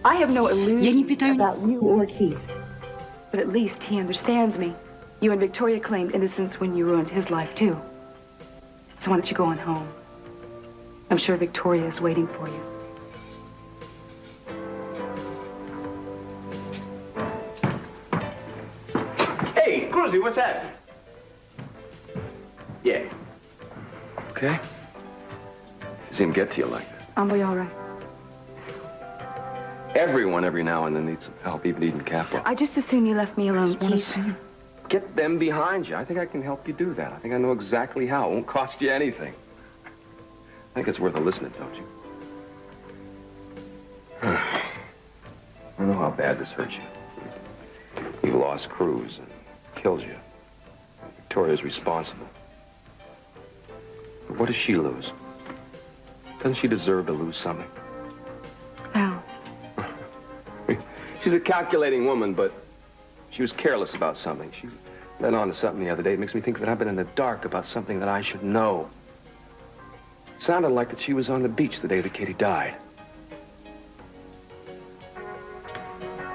I have no illusions питаю... about you or Keith. But at least he understands me. You and Victoria claimed innocence when you ruined his life, too. So why don't you go on home? I'm sure Victoria is waiting for you. Hey, Cruzy, what's happening? Yeah. Okay? Does he get to you like this? I'll be all right. Everyone every now and then needs some help, even Eden Capel. I just as soon you left me alone, Keith. Get them behind you. I think I can help you do that. I think I know exactly how. It won't cost you anything. I think it's worth a listening, don't you? I know how bad this hurts you. You lost Cruz and killed you. Victoria's responsible. But what does she lose? Doesn't she deserve to lose something? How? She's a calculating woman, but she was careless about something. She led on to something the other day. It makes me think that I've been in the dark about something that I should know. Sounded like that she was on the beach the day that Katie died.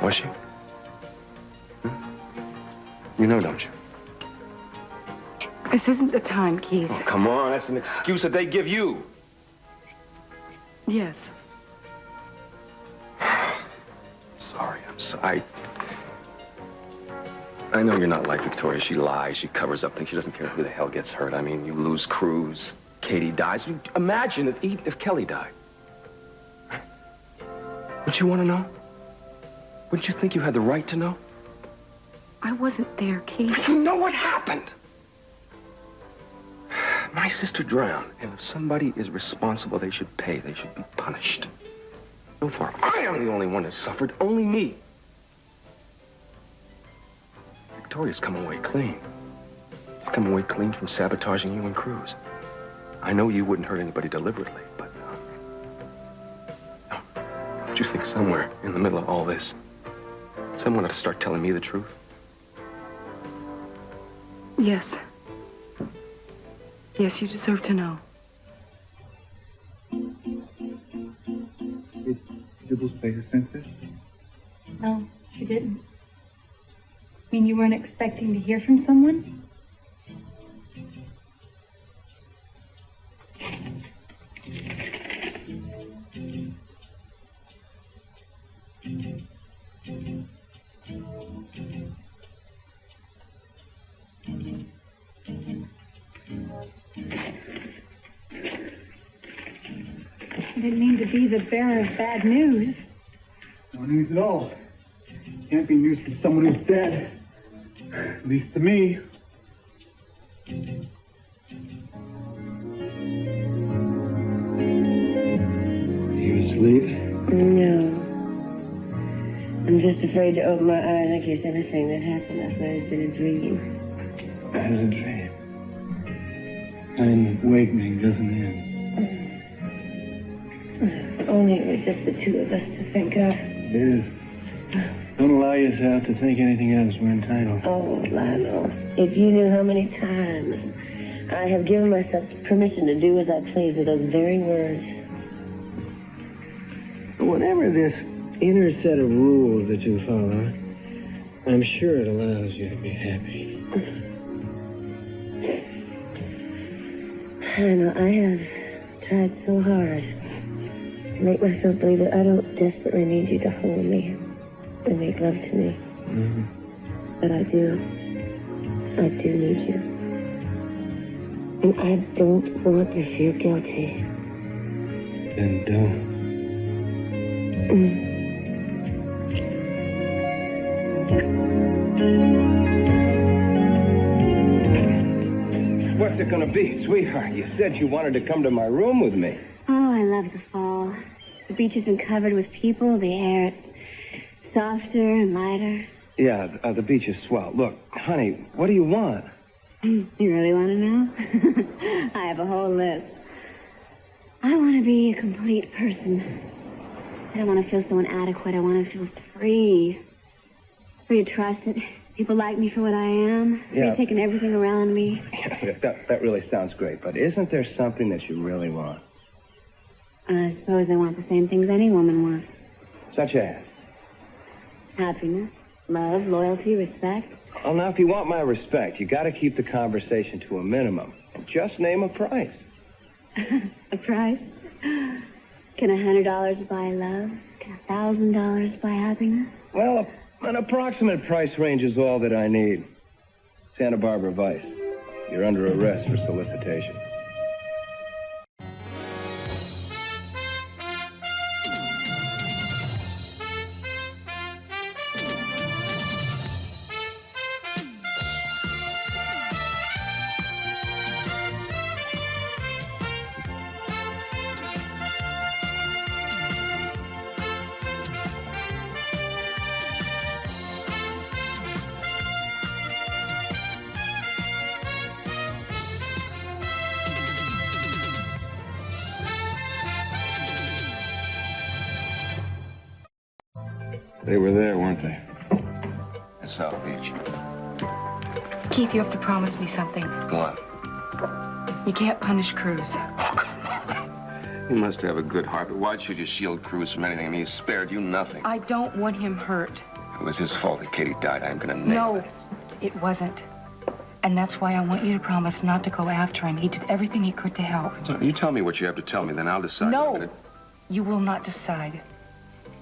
Was she? You know, don't you? This isn't the time, Keith. Oh, come on. That's an excuse that they give you. Yes. Sorry, I'm sorry. I know you're not like Victoria. She lies. She covers up things. She doesn't care who the hell gets hurt. I mean, you lose Cruz. Katie dies. Imagine if Kelly died. Wouldn't you want to know? Wouldn't you think you had the right to know? I wasn't there, Keith. You know what happened. My sister drowned, and if somebody is responsible, they should pay. They should be punished. So far, I am the only one that suffered. Only me. Victoria's come away clean. She's come away clean from sabotaging you and Cruz. I know you wouldn't hurt anybody deliberately, but... don't you think somewhere in the middle of all this, someone ought to start telling me the truth? Yes. Yes, you deserve to know. Did Sybil say the same thing? No, she didn't. I mean, you weren't expecting to hear from someone? I didn't mean to be the bearer of bad news. No news at all. Can't be news from someone who's dead. At least to me. You asleep? No. I'm just afraid to open my eyes in case anything that happened last night has been a dream. As a dream. And awakening doesn't end. If only it were just the two of us to think of. It is. Don't allow yourself to think anything else. We're entitled. Oh, Lionel, if you knew how many times I have given myself permission to do as I please with those very words. Whatever this inner set of rules that you follow, I'm sure it allows you to be happy. I know, I have tried so hard to make myself believe that I don't desperately need you to hold me and make love to me. Mm-hmm. But I do. I do need you. And I don't want to feel guilty. Then don't. What's it gonna be, sweetheart? You said you wanted to come to my room with me. Oh, I love the fall. The beach isn't covered with people. The air, it's softer and lighter. Yeah, the beach is swell. Look, honey, what do you want? You really want to know? I have a whole list. I want to be a complete person. I don't want to feel so inadequate. I want to feel free. Free to trust that people like me for what I am. Free Yeah. to taking everything around me. That really sounds great, but isn't there something that you really want? I suppose I want the same things any woman wants. Such as? Happiness, love, loyalty, respect. Well, now, if you want my respect, you gotta keep the conversation to a minimum. And just name a price. A price? Can $100 buy love? Can $1,000 buy happiness? Well, an approximate price range is all that I need. Santa Barbara Vice. You're under arrest for solicitation. They were there, weren't they? At South Beach. Keith, you have to promise me something. What? You can't punish Cruz. Oh, come on. You must have a good heart, but why should you shield Cruz from anything? I mean, he spared you nothing. I don't want him hurt. It was his fault that Katie died. I'm gonna nail No, it. it wasn't. And that's why I want you to promise not to go after him. He did everything he could to help. So you tell me what you have to tell me, then I'll decide. No, you will not decide.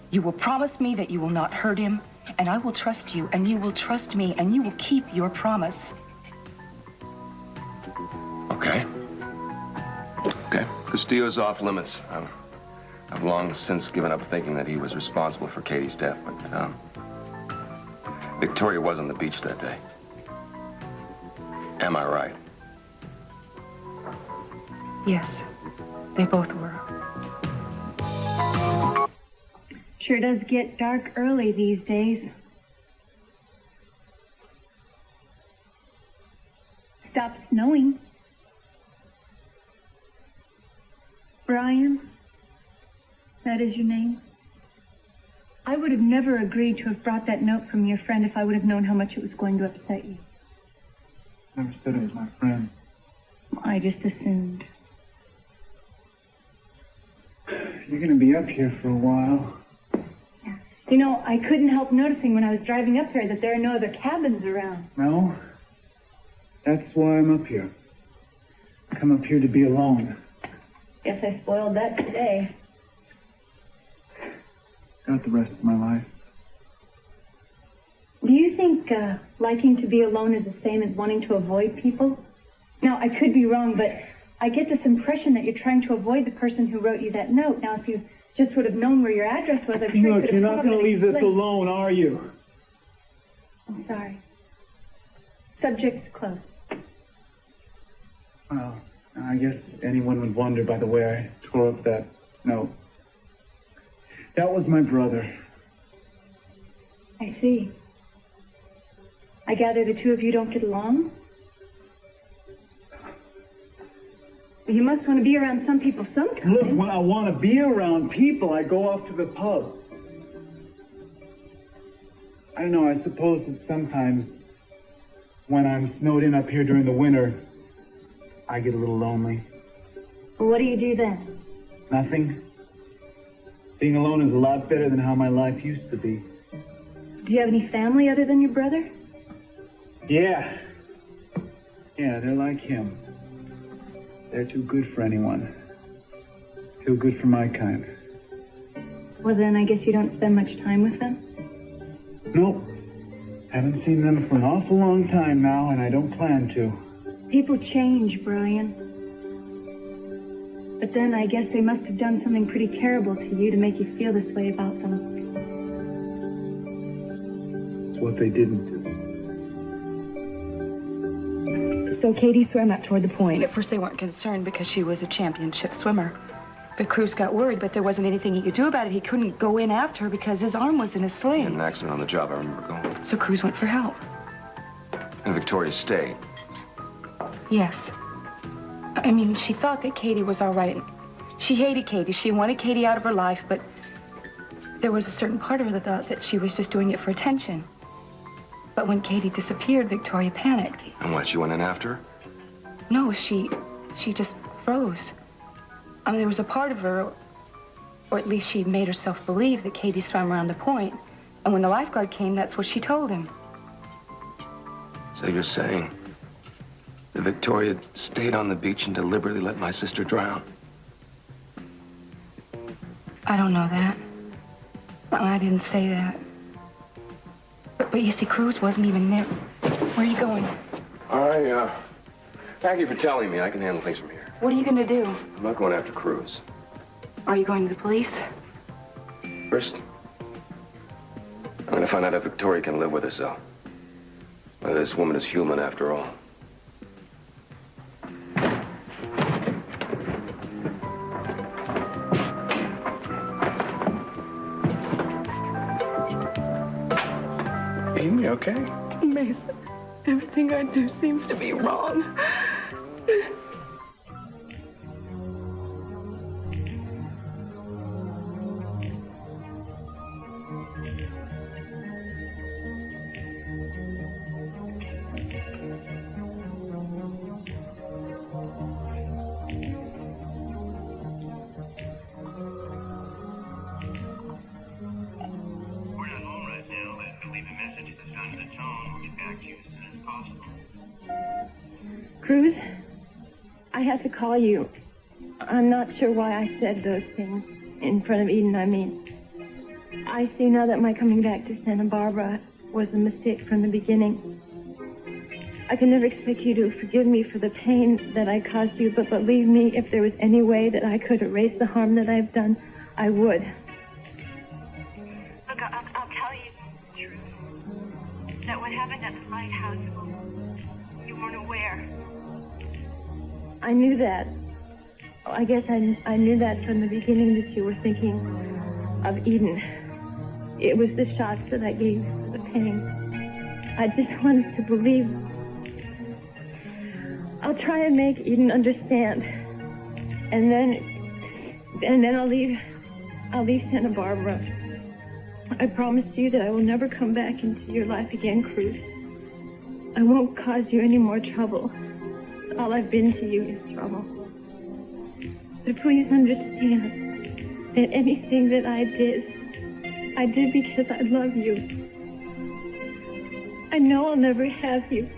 You will promise me that you will not hurt him, and I will trust you, and you will trust me, and you will keep your promise. Okay. Okay. Castillo's off limits. I've long since given up thinking that he was responsible for Katie's death, but Victoria was on the beach that day. Am I right? Yes, they both were. Sure does get dark early these days. Stop snowing. Brian, that is your name? I would have never agreed to have brought that note from your friend if I would have known how much it was going to upset you. Never said it was my friend. I just assumed. You're gonna be up here for a while. You know, I couldn't help noticing when I was driving up here that there are no other cabins around. No? That's why I'm up here. I come up here to be alone. Guess I spoiled that today. Got the rest of my life. Do you think liking to be alone is the same as wanting to avoid people? Now, I could be wrong, but I get this impression that you're trying to avoid the person who wrote you that note. Now, if you just would have known where your address was, I'm sure you Look, could you're have not come gonna up and leave this explained. alone, are you? I'm sorry. Subject's closed. Well, I guess anyone would wonder by the way I tore up that note. That was my brother. I see. I gather the two of you don't get along? You must want to be around some people sometime. Look, when I want to be around people, I go off to the pub. I don't know, I suppose that sometimes when I'm snowed in up here during the winter, I get a little lonely. Well, what do you do then? Nothing. Being alone is a lot better than how my life used to be. Do you have any family other than your brother? Yeah. Yeah, they're like him. They're too good for anyone. Too good for my kind. Well, then I guess you don't spend much time with them? Nope. Haven't seen them for an awful long time now, and I don't plan to. People change, Brian. But then I guess they must have done something pretty terrible to you to make you feel this way about them. It's what they didn't do. So Katie swam up toward the point. At first they weren't concerned because she was a championship swimmer. But Cruz got worried, but there wasn't anything he could do about it. He couldn't go in after her because his arm was in a Had sling. an accident on the job, I remember going. So Cruz went for help. And Victoria stayed. Yes. I mean, she thought that Katie was all right. She hated Katie. She wanted Katie out of her life, but there was a certain part of her that thought that she was just doing it for attention. But when Katie disappeared, Victoria panicked. And what, she went in after her? No, she just froze. I mean, there was a part of her, Or at least she made herself believe that Katie swam around the point. And when the lifeguard came, that's what she told him. So you're saying that Victoria stayed on the beach and deliberately let my sister drown? I don't know that. I didn't say that. But you see, Cruz wasn't even there. Where are you going? Thank you for telling me. I can handle things from here. What are you going to do? I'm not going after Cruz. Are you going to the police? First, I'm going to find out if Victoria can live with herself. Whether this woman is human after all. Eden, you okay? Mason, everything I do seems to be wrong. Cruz, I had to call you. I'm not sure why I said those things in front of Eden. I mean, I see now that my coming back to Santa Barbara was a mistake from the beginning. I can never expect you to forgive me for the pain that I caused you, but believe me, if there was any way that I could erase the harm that I've done, I would. Look, I'll tell you the truth. That what happened at the lighthouse, you weren't aware. I knew that. I guess I knew that from the beginning, that you were thinking of Eden. It was the shots that I gave you for the pain. I just wanted to believe. I'll try and make Eden understand. And then I'll leave Santa Barbara. I promise you that I will never come back into your life again, Cruz. I won't cause you any more trouble. All I've been to you is trouble. But please understand that anything that I did because I love you. I know I'll never have you,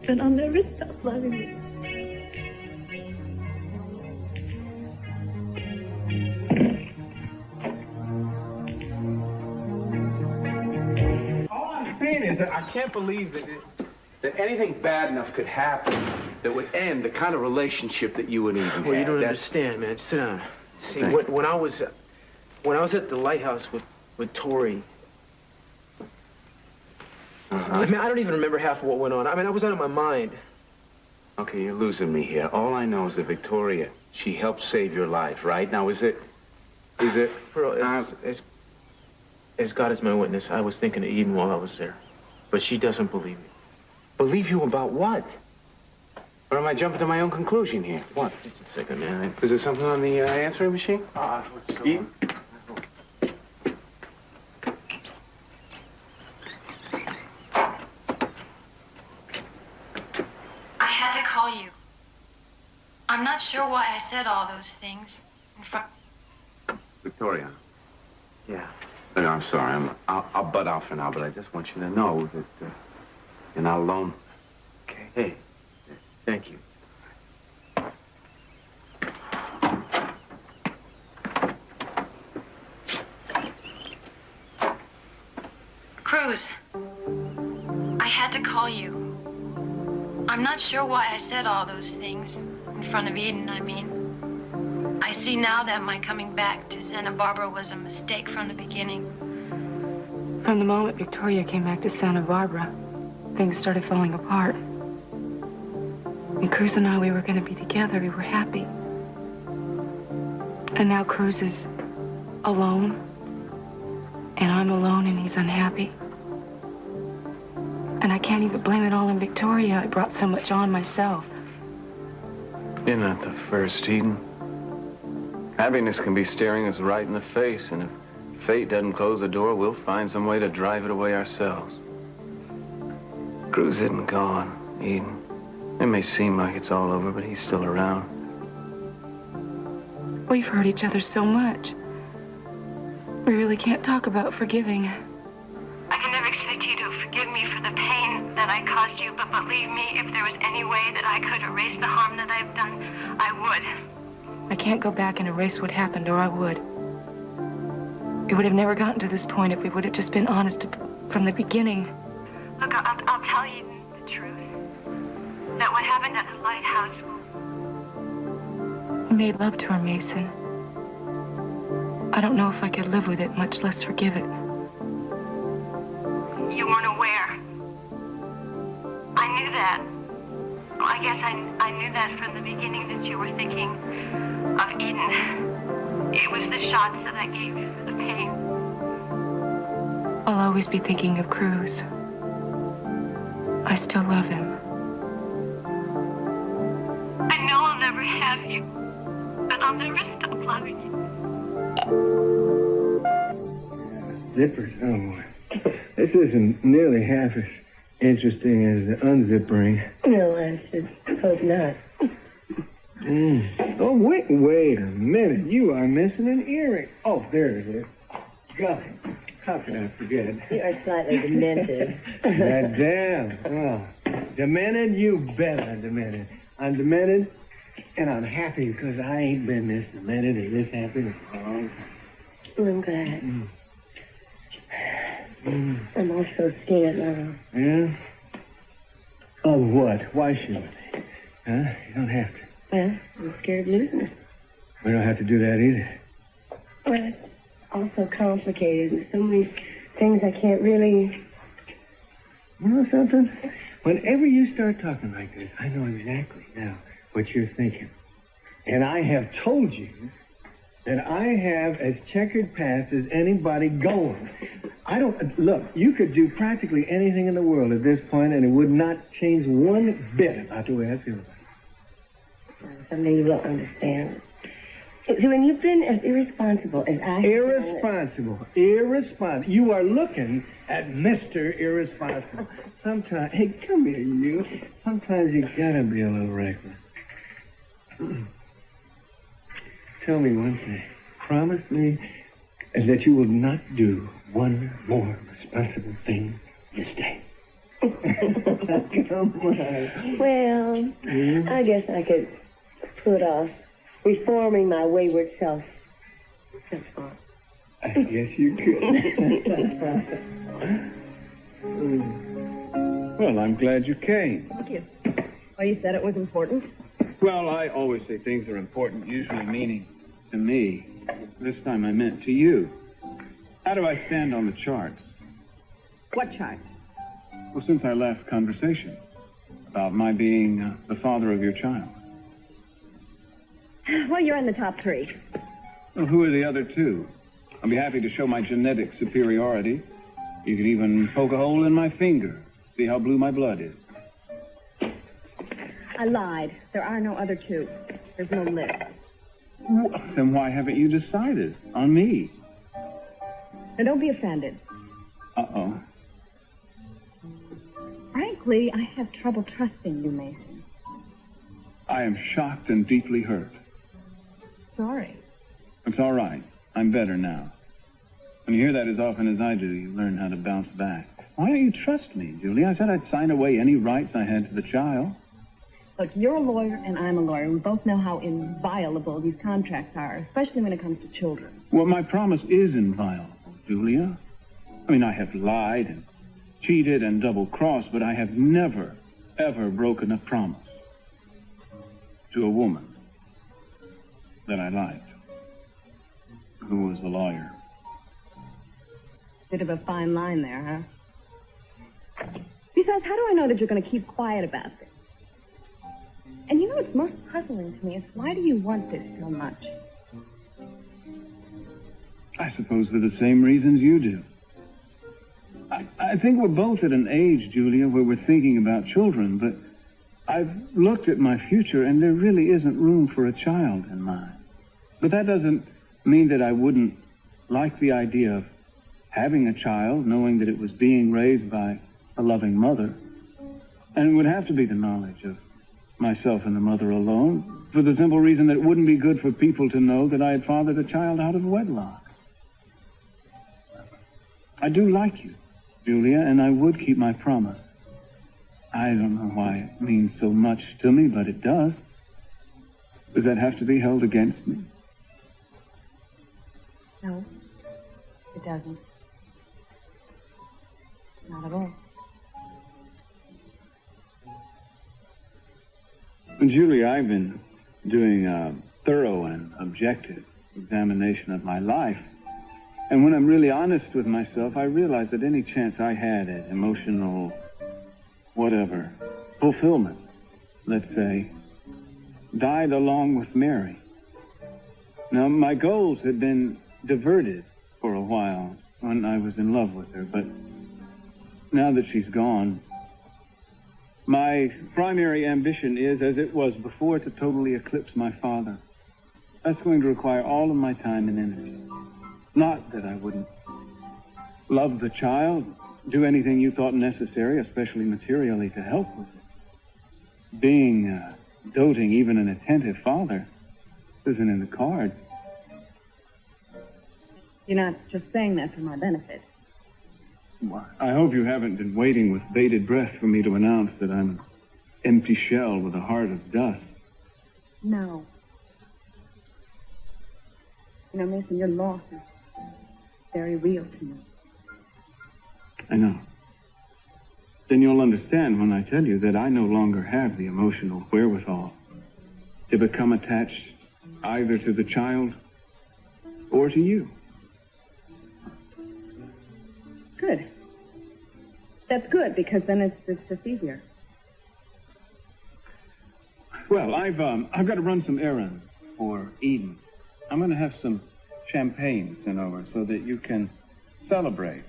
but I'll never stop loving you. All I'm saying is that I can't believe that anything bad enough could happen that would end the kind of relationship that you and Eden had. Well, you don't understand, man. Sit down. See, when I was at the lighthouse with Tori, I mean, I don't even remember half of what went on. I mean, I was out of my mind. Okay, you're losing me here. All I know is that Victoria, she helped save your life, right? Now, is it? Bro, as God is my witness, I was thinking of Eden while I was there. But she doesn't believe me. Believe you about what? Or am I jumping to my own conclusion here? What? Just a second, man. Is there something on the answering machine? Eden? I had to call you. I'm not sure why I said all those things in front. Victoria. Yeah. No, I'm sorry. I'll butt out for now, but I just want you to know that you're not alone. Okay. Hey, thank you. Cruz, I had to call you. I'm not sure why I said all those things in front of Eden, I mean. I see now that my coming back to Santa Barbara was a mistake from the beginning. From the moment Victoria came back to Santa Barbara, things started falling apart. And Cruz and I, we were going to be together. We were happy. And now Cruz is alone. And I'm alone and he's unhappy. And I can't even blame it all on Victoria. I brought so much on myself. You're not the first, Eden. Happiness can be staring us right in the face, and if fate doesn't close the door, we'll find some way to drive it away ourselves. Cruz isn't gone, Eden. It may seem like it's all over, but he's still around. We've hurt each other so much. We really can't talk about forgiving. I can never expect you to forgive me for the pain that I caused you, but believe me, if there was any way that I could erase the harm that I've done, I would. I can't go back and erase what happened, or I would. We would have never gotten to this point if we would have just been honest from the beginning. Look, I'll tell you the truth. That what happened at the lighthouse... You made love to her, Mason. I don't know if I could live with it, much less forgive it. You weren't aware. I knew that. Well, I guess I knew that from the beginning that you were thinking of Eden. It was the shots that I gave you for the pain. I'll always be thinking of Cruz. I still love him. I know I'll never have you, but I'll never stop loving you. Zippers, oh, this isn't nearly half as interesting as the unzippering. No, I should hope not. Oh, wait a minute. You are missing an earring. Oh, there it is. God, how could I forget? You are slightly demented. That damn. Oh, demented? You bet I'm demented. I'm demented, and I'm happy because I ain't been this demented or this happy in a long time. I'm glad. I'm also scared now. Yeah? Of what? Why should they? Huh? You don't have to. Well, I'm scared of losing us. We don't have to do that either. Well, it's also complicated. There's so many things I can't really... You know something? Whenever you start talking like this, I know exactly now what you're thinking. And I have told you that I have as checkered path as anybody going. I don't... Look, you could do practically anything in the world at this point, and it would not change one bit about the way I feel about it. Someday you will understand. So when you've been as irresponsible as I... Irresponsible. You are looking at Mr. Irresponsible. Sometimes... Hey, come here, you. Sometimes you gotta be a little reckless. Tell me one thing. Promise me that you will not do one more responsible thing this day. Come on. Well, I guess I could put off reforming my wayward self. That's all. I guess you could. Well, I'm glad you came. Thank you. Well, you said it was important. Well, I always say things are important, usually meaning to me. This time I meant to you. How do I stand on the charts? What charts? Well, since our last conversation about my being the father of your child. Well, you're in the top 3. Well, who are the other 2? I'll be happy to show my genetic superiority. You can even poke a hole in my finger. See how blue my blood is. I lied. There are no other 2. There's no list. Well, then why haven't you decided on me? Now, don't be offended. Uh-oh. Frankly, I have trouble trusting you, Mason. I am shocked and deeply hurt. Sorry. It's all right. I'm better now. When you hear that as often as I do, you learn how to bounce back. Why don't you trust me, Julie? I said I'd sign away any rights I had to the child. Look, you're a lawyer and I'm a lawyer. We both know how inviolable these contracts are, especially when it comes to children. Well, my promise is inviolable, Julia. I mean, I have lied and cheated and double-crossed, but I have never, ever broken a promise to a woman that I liked, who was a lawyer. Bit of a fine line there, huh? Besides, how do I know that you're going to keep quiet about this? And you know what's most puzzling to me is why do you want this so much? I suppose for the same reasons you do. I think we're both at an age, Julia, where we're thinking about children, but I've looked at my future and there really isn't room for a child in mine. But that doesn't mean that I wouldn't like the idea of having a child, knowing that it was being raised by a loving mother. And it would have to be the knowledge of myself and the mother alone, for the simple reason that it wouldn't be good for people to know that I had fathered a child out of wedlock. I do like you, Julia, and I would keep my promise. I don't know why it means so much to me, but it does. Does that have to be held against me? No, it doesn't. Not at all. Julia, I've been doing a thorough and objective examination of my life. And when I'm really honest with myself, I realize that any chance I had at emotional, whatever, fulfillment, let's say, died along with Mary. Now, my goals had been diverted for a while when I was in love with her, but now that she's gone, my primary ambition is, as it was before, to totally eclipse my father. That's going to require all of my time and energy. Not that I wouldn't love the child, do anything you thought necessary, especially materially, to help with it. Being a doting, even an attentive father isn't in the cards. You're not just saying that for my benefit. Well, I hope you haven't been waiting with bated breath for me to announce that I'm an empty shell with a heart of dust. No. You know, Mason, your loss is very real to me. I know. Then you'll understand when I tell you that I no longer have the emotional wherewithal to become attached either to the child or to you. Good. That's good, because then it's just easier. Well, I've got to run some errands for Eden. I'm going to have some champagne sent over so that you can celebrate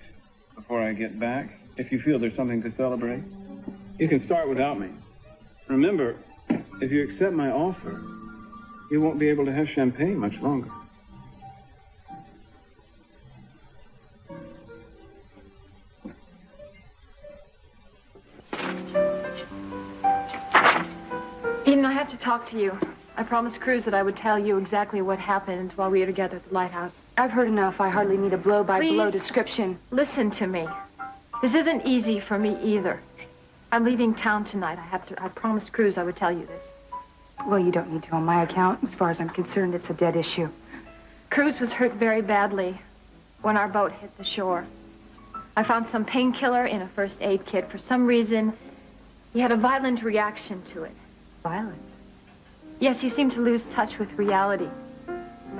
before I get back. If you feel there's something to celebrate, you can start without me. Remember, if you accept my offer, you won't be able to have champagne much longer. Eden, I have to talk to you. I promised Cruz that I would tell you exactly what happened while we were together at the lighthouse. I've heard enough. I hardly need a blow-by-blow description. Listen to me. This isn't easy for me either. I'm leaving town tonight. I promised Cruz I would tell you this. Well, you don't need to on my account. As far as I'm concerned, it's a dead issue. Cruz was hurt very badly when our boat hit the shore. I found some painkiller in a first aid kit. For some reason, he had a violent reaction to it. Violent? Yes, he seemed to lose touch with reality.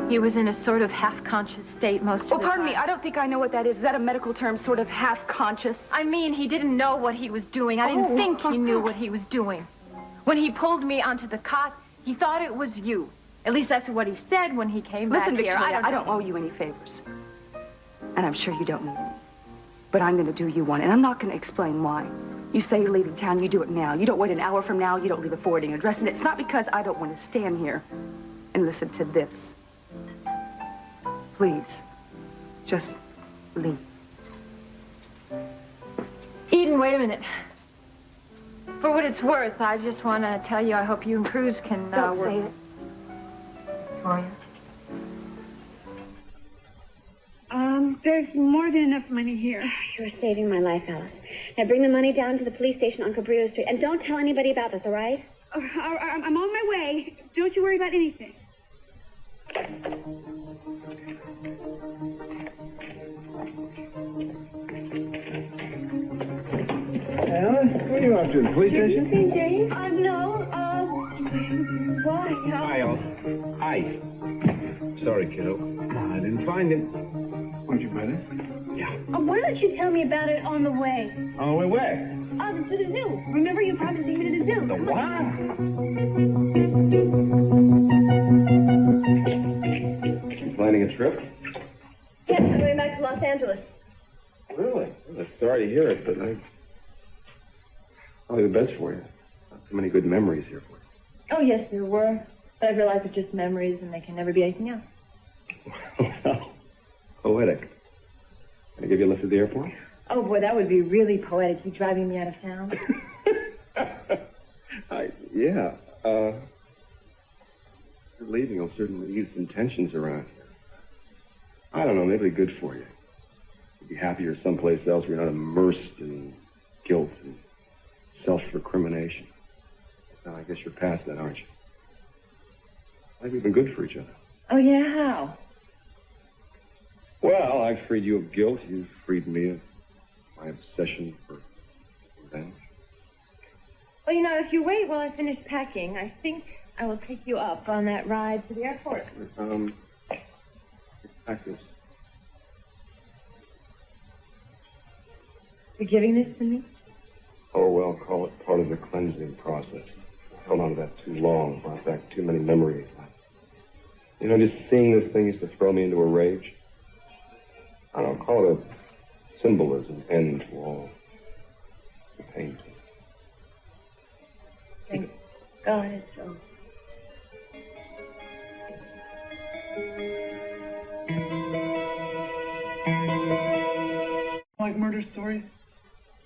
He was in a sort of half-conscious state most of the time. Oh, pardon me. I don't think I know what that is. Is that a medical term, sort of half-conscious? I mean, he didn't know what he was doing. I didn't think he knew what he was doing. When he pulled me onto the cot, he thought it was you. At least that's what he said when he came back here. Listen, Victoria, I don't owe you any favors. And I'm sure you don't need any. But I'm going to do you one, and I'm not going to explain why. You say you're leaving town, you do it now. You don't wait an hour from now, you don't leave a forwarding address, and it's not because I don't want to stand here and listen to this. Please, just leave. Eden, wait a minute. For what it's worth, I just want to tell you I hope you and Cruz can Don't work. say it. Victoria? There's more than enough money here. You're saving my life, Alice. Now bring the money down to the police station on Cabrillo Street. And don't tell anybody about this, all right? I'm on my way. Don't you worry about anything. Alice, what are you off to, the police station? Did you see Jane? No, why? Kyle. Hi. Sorry, kiddo. I didn't find him. Weren't you better? Yeah. Why don't you tell me about it on the way? On the way where? To the zoo. Remember you promised to take me to the zoo. The what? You planning a trip? Yeah, I'm going back to Los Angeles. Really? I'm sorry to hear it, but probably the best for you. Not so many good memories here for you. Oh, yes, there were. But I've realized they're just memories and they can never be anything else. Well, poetic. Can I give you a lift to the airport? Oh, boy, that would be really poetic, you driving me out of town. Yeah. Leaving will certainly ease some tensions around here. I don't know, maybe good for you. be happier someplace else where you're not immersed in guilt and self-recrimination. Now, I guess you're past that, aren't you? I think we've been good for each other. Oh, yeah? How? Well, I freed you of guilt. You freed me of my obsession for revenge. Well, you know, if you wait while I finish packing, I think I will take you up on that ride to the airport. Pack this. You're giving this to me? Oh, well, call it part of the cleansing process. I held on to that too long, brought back too many memories. You know, just seeing this thing used to throw me into a rage. I don't know, call it a symbolism, end to all the pain. Thank God it's so. Like murder stories?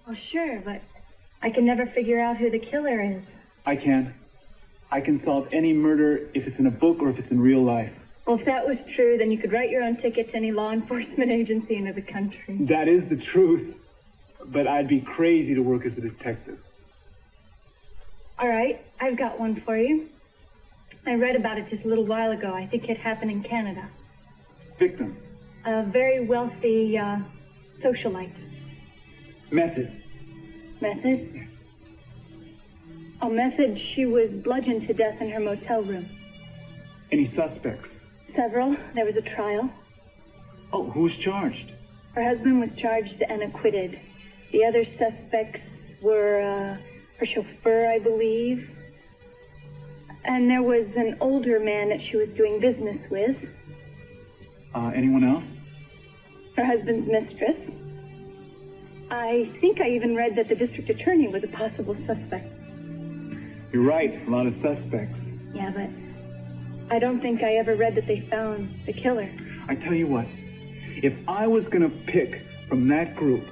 Well, sure, but I can never figure out who the killer is. I can. I can solve any murder if it's in a book or if it's in real life. Well, if that was true, then you could write your own ticket to any law enforcement agency in the country. That is the truth. But I'd be crazy to work as a detective. All right, I've got one for you. I read about it just a little while ago. I think it happened in Canada. Victim. A very wealthy socialite. Method. Method? Oh, method, she was bludgeoned to death in her motel room. Any suspects? Several. There was a trial. Oh, who was charged? Her husband was charged and acquitted. The other suspects were her chauffeur, I believe. And there was an older man that she was doing business with. Anyone else? Her husband's mistress. I think I even read that the district attorney was a possible suspect. You're right, a lot of suspects. Yeah, but I don't think I ever read that they found the killer. I tell you what, if I was gonna pick from that group,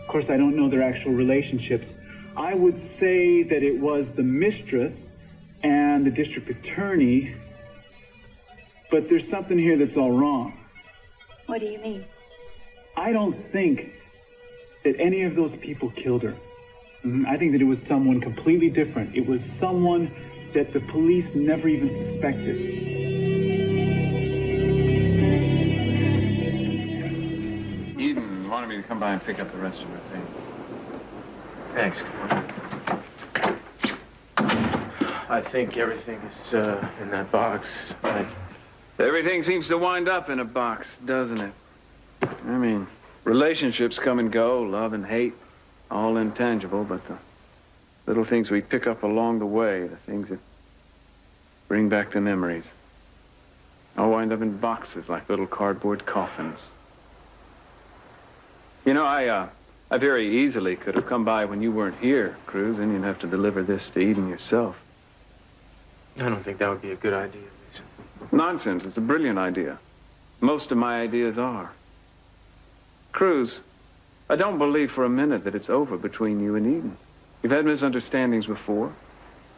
of course I don't know their actual relationships, I would say that it was the mistress and the district attorney, but there's something here that's all wrong. What do you mean? I don't think that any of those people killed her. I think that it was someone completely different. It was someone that the police never even suspected. Eden wanted me to come by and pick up the rest of her things. Thanks. I think everything is in that box. Everything seems to wind up in a box, doesn't it? I mean, relationships come and go, love and hate, all intangible, but the little things we pick up along the way, the things that bring back the memories, all wind up in boxes like little cardboard coffins. You know, I very easily could have come by when you weren't here, Cruz, and you'd have to deliver this to Eden yourself. I don't think that would be a good idea, Mason. Nonsense. It's a brilliant idea. Most of my ideas are. Cruz, I don't believe for a minute that it's over between you and Eden. You've had misunderstandings before.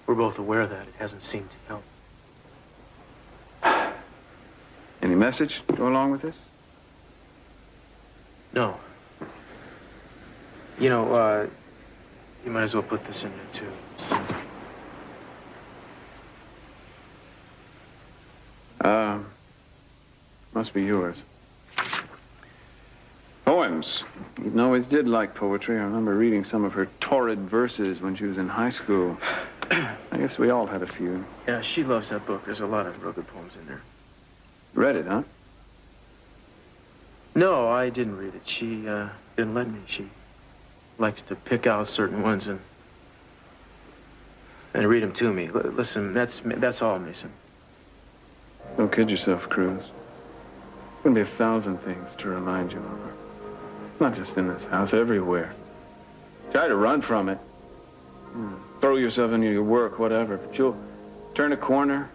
We're both aware of that. It hasn't seemed to help. Any message to go along with this? No. You know, you might as well put this in there, too. Must be yours. Poems. Eden always did like poetry. I remember reading some of her torrid verses when she was in high school. I guess we all had a few. Yeah, she loves that book. There's a lot of real good poems in there. Read it, huh? No, I didn't read it. She didn't let me. She liked to pick out certain ones and read them to me. Listen, that's all, Mason. Don't kid yourself, Cruz. There's going to be 1,000 things to remind you of her. Not just in this house, everywhere. Try to run from it. Throw yourself into your work, whatever. But you'll turn a corner,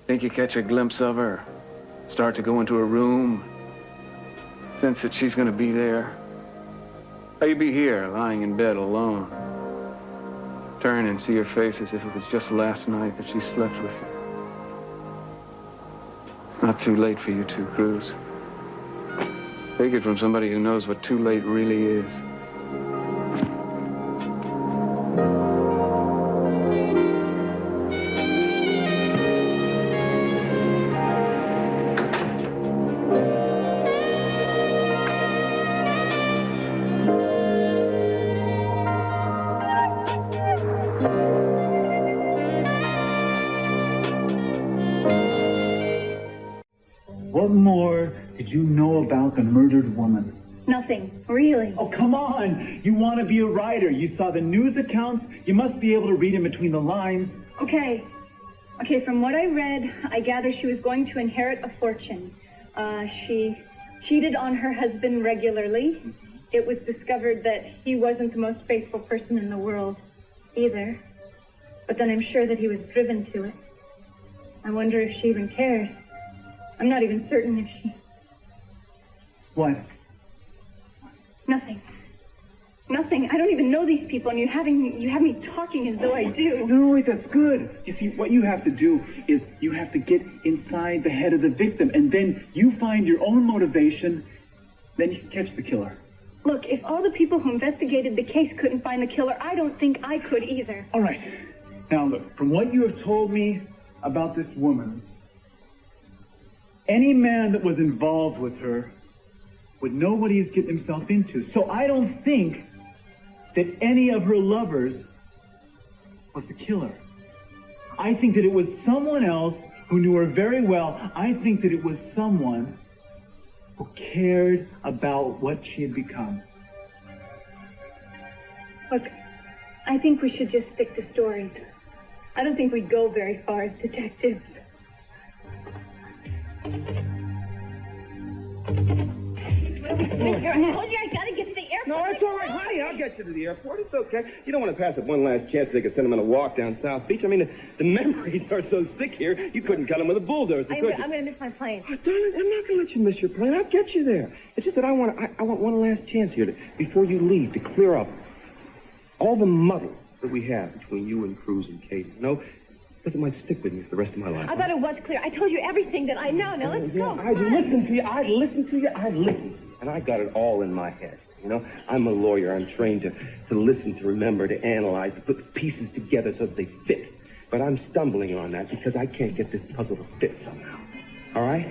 think you catch a glimpse of her, start to go into a room, sense that she's going to be there. Or you'd be here, lying in bed alone. Turn and see her face as if it was just last night that she slept with you. Not too late for you two, Cruz. Take it from somebody who knows what too late really is. What more did you know about the murdered woman? Nothing, really. Oh, come on. You want to be a writer. You saw the news accounts. You must be able to read in between the lines. Okay, from what I read, I gather she was going to inherit a fortune. She cheated on her husband regularly. It was discovered that he wasn't the most faithful person in the world either. But then I'm sure that he was driven to it. I wonder if she even cared. I'm not even certain if she... What? Nothing. Nothing. I don't even know these people, and you have me talking as though I do. No, wait, that's good. You see, what you have to do is you have to get inside the head of the victim, and then you find your own motivation, then you can catch the killer. Look, if all the people who investigated the case couldn't find the killer, I don't think I could either. All right. Now, look, from what you have told me about this woman, any man that was involved with her would know what he's getting himself into. So I don't think that any of her lovers was the killer. I think that it was someone else who knew her very well. I think that it was someone who cared about what she had become. Look, I think we should just stick to stories. I don't think we'd go very far as detectives. I told you I gotta get to the airport. No, it's all right, honey. I'll get you to the airport. It's okay. You don't want to pass up one last chance to take a sentimental walk down South Beach. I mean, the memories are so thick here, you couldn't cut them with a bulldozer, could you? I'm gonna miss my plane. Oh, darling, I'm not gonna let you miss your plane. I'll get you there. It's just that I want one last chance here before you leave to clear up all the muddle that we have between you and Cruz and Katie. You know, because it might stick with me for the rest of my life. I thought it was clear. I told you everything that I know. Now let's go. I'd listen to you. I'd listen to you. And I got it all in my head. You know, I'm a lawyer. I'm trained to listen, to remember, to analyze, to put the pieces together so that they fit. But I'm stumbling on that because I can't get this puzzle to fit somehow. All right?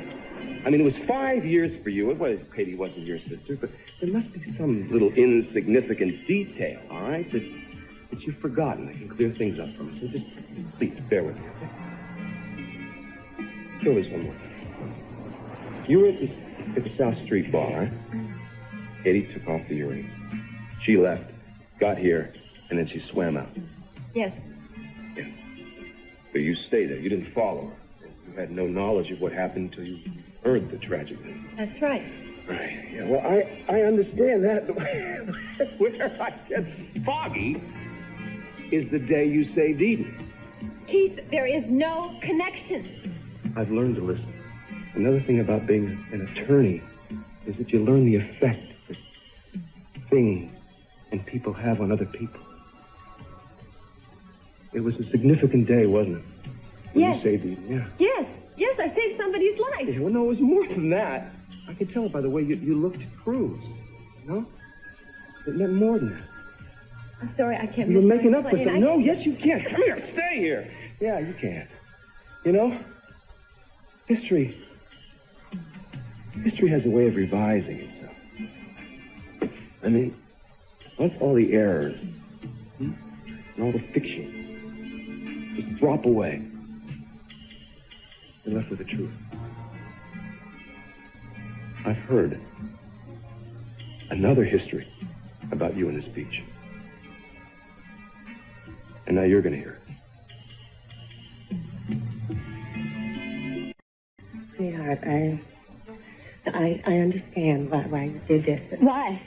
I mean, it was 5 years for you. It was, Katie wasn't your sister, but there must be some little insignificant detail, all right, that you've forgotten. I can clear things up for me. So just please bear with me, okay? Kill this one more time. You were at the South Street bar, right? Katie took off the earring. She left, got here, and then she swam out. Yes. Yeah. But you stayed there. You didn't follow her. You had no knowledge of what happened until you heard the tragic news. That's right. Right. Yeah, well, I understand that. Where I said foggy is the day you saved Eden. Keith, there is no connection. I've learned to listen. Another thing about being an attorney is that you learn the effect that things and people have on other people. It was a significant day, wasn't it? When Yes. You saved Eden, yeah. Yes, I saved somebody's life. Yeah, well, no, it was more than that. I could tell by the way you looked at Cruz. No? It meant more than that. I'm sorry, I can't. You were miss my making up for plane. something. No, yes, you can. Come here, stay here. Yeah, you can. You know, history has a way of revising itself. I mean, once all the errors and all the fiction just drop away, you're left with the truth. I've heard another history about you and this beach. And now you're going to hear it. Sweetheart, I understand why you did this. Why?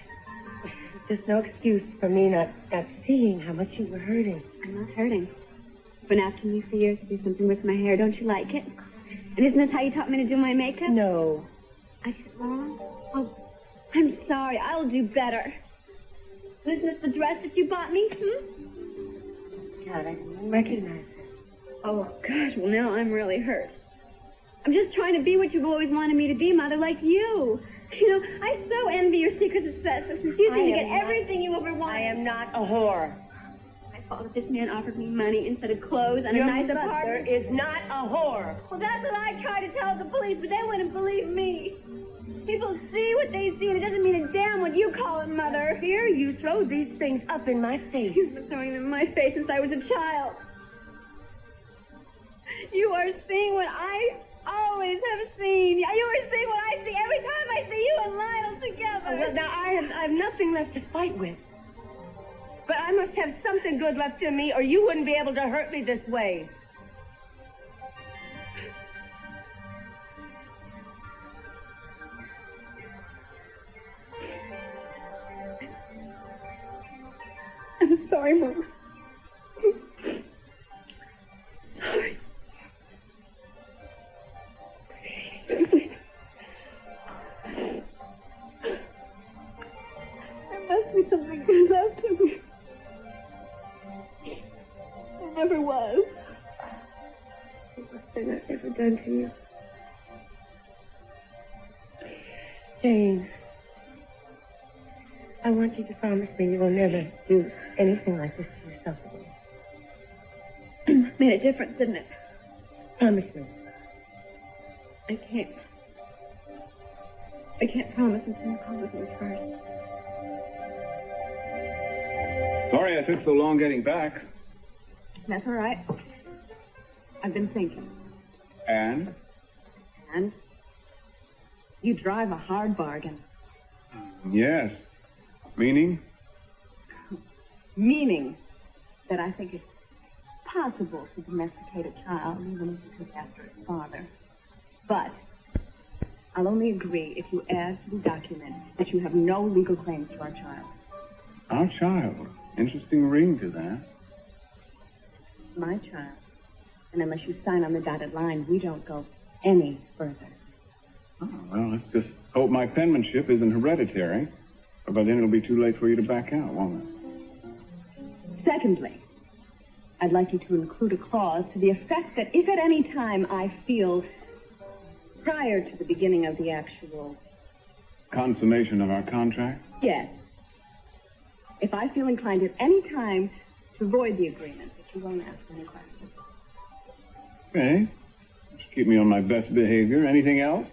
There's no excuse for me not seeing how much you were hurting. I'm not hurting. You've been after me for years to do something with my hair. Don't you like it? And isn't this how you taught me to do my makeup? No. I did it wrong? Oh, I'm sorry. I'll do better. Isn't this the dress that you bought me? God, I didn't recognize it. Oh, gosh. Well, now I'm really hurt. I'm just trying to be what you've always wanted me to be, Mother, like you. You know, I so envy your secret success since you seem to get everything you ever wanted. I am not a whore. I thought that this man offered me money instead of clothes and Your a nice mother apartment. is not a whore. Well, that's what I tried to tell the police, but they wouldn't believe me. People see what they see, and it doesn't mean a damn what you call it, Mother. Here you throw these things up in my face. You've been throwing them in my face since I was a child. You are seeing what I always have seen. You are seeing what I see every time I see you and Lionel together. Oh, well, now I have nothing left to fight with. But I must have something good left in me, or you wouldn't be able to hurt me this way. I'm sorry, Mom. Sorry. There must be something good left in me. There never was. What must I not ever done to you? Jane, I want you to promise me you will never do anything like this to yourself again. Made a difference, didn't it? Promise me. I can't promise until you promise me first. Sorry I took so long getting back. That's all right. I've been thinking. And? And? You drive a hard bargain. Yes. Meaning? Meaning that I think it's possible to domesticate a child even if it comes after its father. But I'll only agree if you add to the document that you have no legal claims to our child. Our child. Interesting ring to that. My child. And unless you sign on the dotted line, we don't go any further. Oh, well, let's just hope my penmanship isn't hereditary. Or by then it'll be too late for you to back out, won't it? Secondly, I'd like you to include a clause to the effect that if at any time I feel, prior to the beginning of the actual... Consummation of our contract? Yes. If I feel inclined at any time to void the agreement, that you won't ask any questions. Okay. Just keep me on my best behavior. Anything else?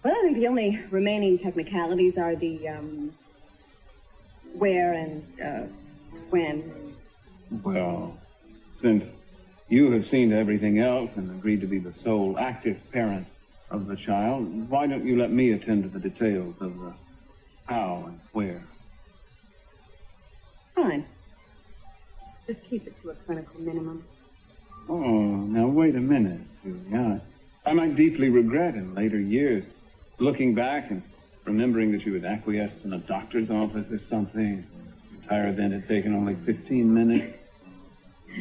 Well, I think the only remaining technicalities are the, where and, when. Well, since you have seen to everything else and agreed to be the sole active parent of the child, why don't you let me attend to the details of the how and where? Fine. Just keep it to a clinical minimum. Oh, now wait a minute, Julia. I might deeply regret in later years looking back and remembering that you had acquiesced in a doctor's office or something. The entire event had taken only 15 minutes.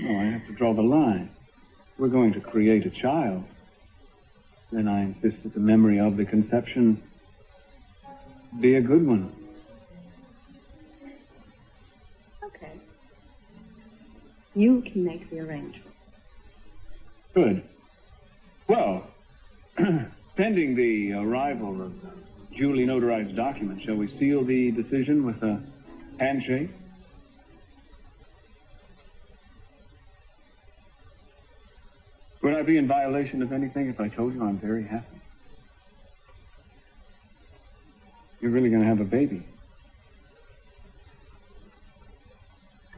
Oh, I have to draw the line. We're going to create a child. Then I insist that the memory of the conception be a good one. Okay. You can make the arrangements. Good. Well, pending the arrival of the duly notarized document, shall we seal the decision with a handshake? Would I be in violation of anything if I told you I'm very happy? You're really going to have a baby.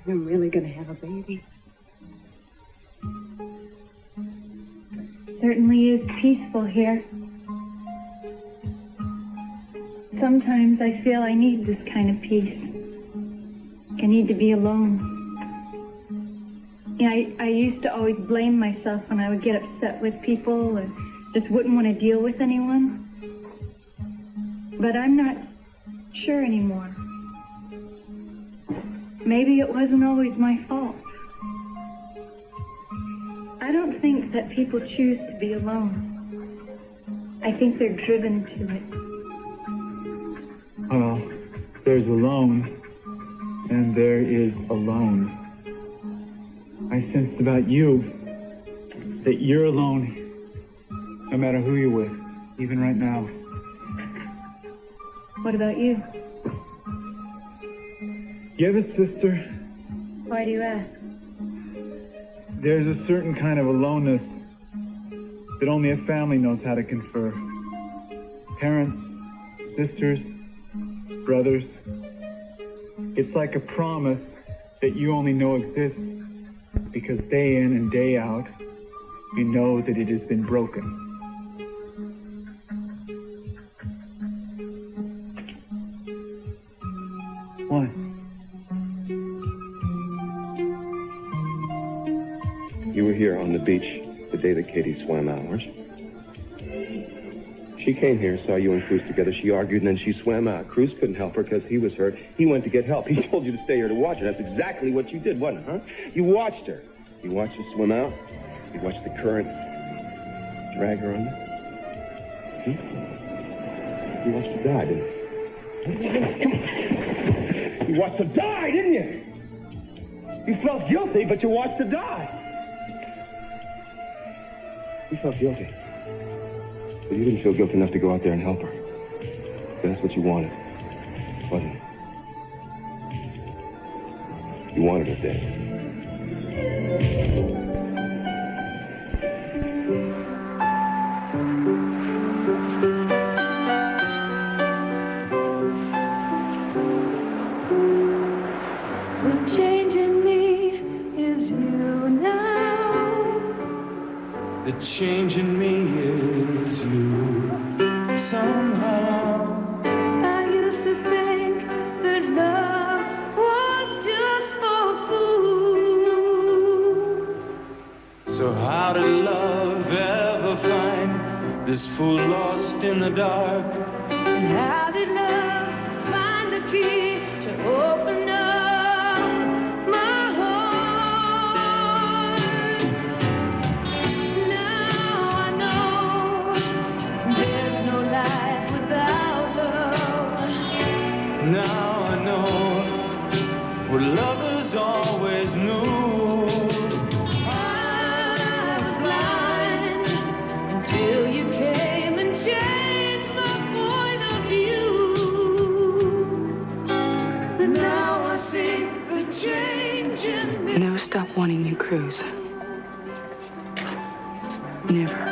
I'm really going to have a baby. Certainly is peaceful here. Sometimes I feel I need this kind of peace. I need to be alone. You know, I used to always blame myself when I would get upset with people and just wouldn't want to deal with anyone. But I'm not sure anymore. Maybe it wasn't always my fault. I don't think that people choose to be alone. I think they're driven to it. Well, there's alone, and there is alone. I sensed about you that you're alone, no matter who you're with. even right now. What about you? You have a sister? Why do you ask? There's a certain kind of aloneness that only a family knows how to confer. Parents, sisters, brothers. It's like a promise that you only know exists because day in and day out, you know that it has been broken. What? You were here on the beach the day that Katie swam out, weren't you? She came here, saw you and Cruz together. She argued, and then she swam out. Cruz couldn't help her because he was hurt. He went to get help. He told you to stay here to watch her. That's exactly what you did, wasn't it, huh? You watched her. You watched her swim out. You watched the current drag her under. You watched her die, didn't you? You watched her die, didn't you? You felt guilty, but you watched her die. You felt guilty. But you didn't feel guilty enough to go out there and help her. That's what you wanted, wasn't it? You wanted her dead. The change in me is you now. The change in me is you somehow. I used to think that love was just for fools. So how did love ever find this fool lost in the dark? And how did love find the key to open up my heart? Now I know there's no life without love. Now I know what lovers always knew. I was blind until you came and changed my point of view. But now I see the change in me. I never stopped wanting you, Cruz. Never.